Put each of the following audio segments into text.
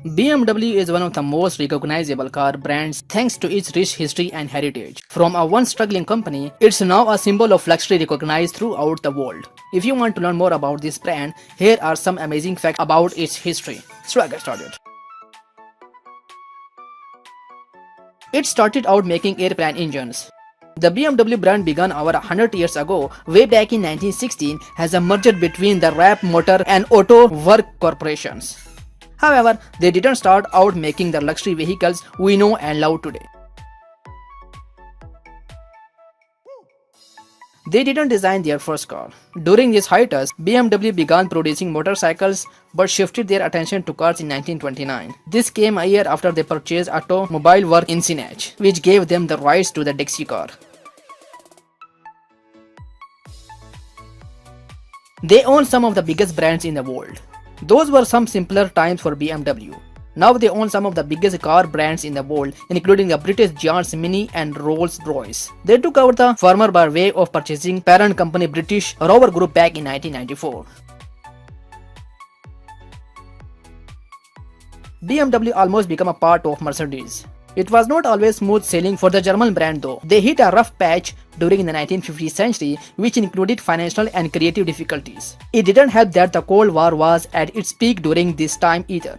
BMW is one of the most recognizable car brands thanks to its rich history and heritage. From a once struggling company, it's now a symbol of luxury recognized throughout the world. If you want to learn more about this brand, here are some amazing facts about its history. So let's get started. It started out making airplane engines. The BMW brand began over 100 years ago, way back in 1916, as a merger between the Rapp Motor and Auto Work corporations. However, they didn't start out making the luxury vehicles we know and love today. They didn't design their first car. During this hiatus, BMW began producing motorcycles but shifted their attention to cars in 1929. This came a year after they purchased Automobile Work in Sinach, which gave them the rights to the Dixie car. They own some of the biggest brands in the world. Those were some simpler times for BMW. Now they own some of the biggest car brands in the world, including the British giants Mini and Rolls-Royce. They took over the former by way of purchasing parent company British Rover Group back in 1994. BMW almost became a part of Mercedes. It was not always smooth sailing for the German brand though. They hit a rough patch during the 1950th century, which included financial and creative difficulties. It didn't help that the Cold War was at its peak during this time either.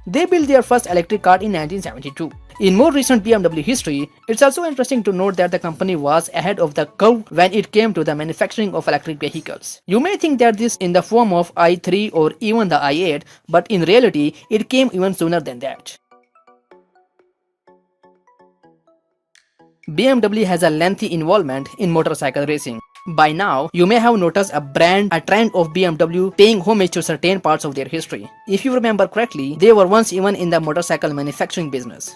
They built their first electric car in 1972. In more recent BMW history, it's also interesting to note that the company was ahead of the curve when it came to the manufacturing of electric vehicles. You may think that this in the form of i3 or even the i8, but in reality, it came even sooner than that. BMW has a lengthy involvement in motorcycle racing. By now, you may have noticed a trend of BMW paying homage to certain parts of their history. If you remember correctly, they were once even in the motorcycle manufacturing business.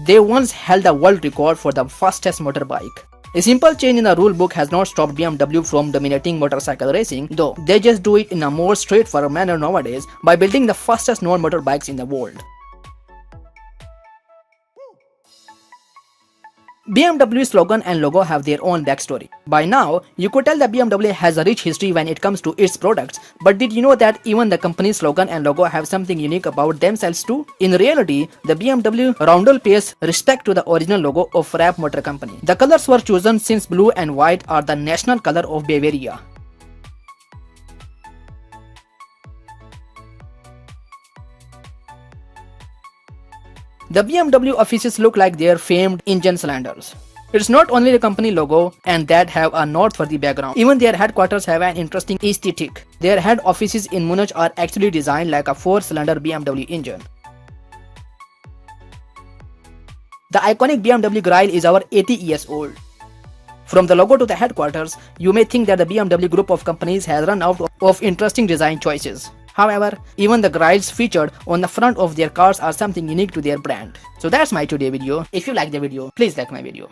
They once held a world record for the fastest motorbike. A simple change in the rule book has not stopped BMW from dominating motorcycle racing, though they just do it in a more straightforward manner nowadays by building the fastest known motorbikes in the world. BMW's slogan and logo have their own backstory. By now, you could tell that BMW has a rich history when it comes to its products, but did you know that even the company's slogan and logo have something unique about themselves too? In reality, the BMW roundel pays respect to the original logo of Rapp Motor Company. The colors were chosen since blue and white are the national color of Bavaria. The BMW offices look like their famed engine cylinders. It's not only the company logo and that have a noteworthy background, even their headquarters have an interesting aesthetic. Their head offices in Munich are actually designed like a 4-cylinder BMW engine. The iconic BMW grille is over 80 years old. From the logo to the headquarters, you may think that the BMW group of companies has run out of interesting design choices. However, even the grilles featured on the front of their cars are something unique to their brand. So that's my today video. If you like the video, please like my video.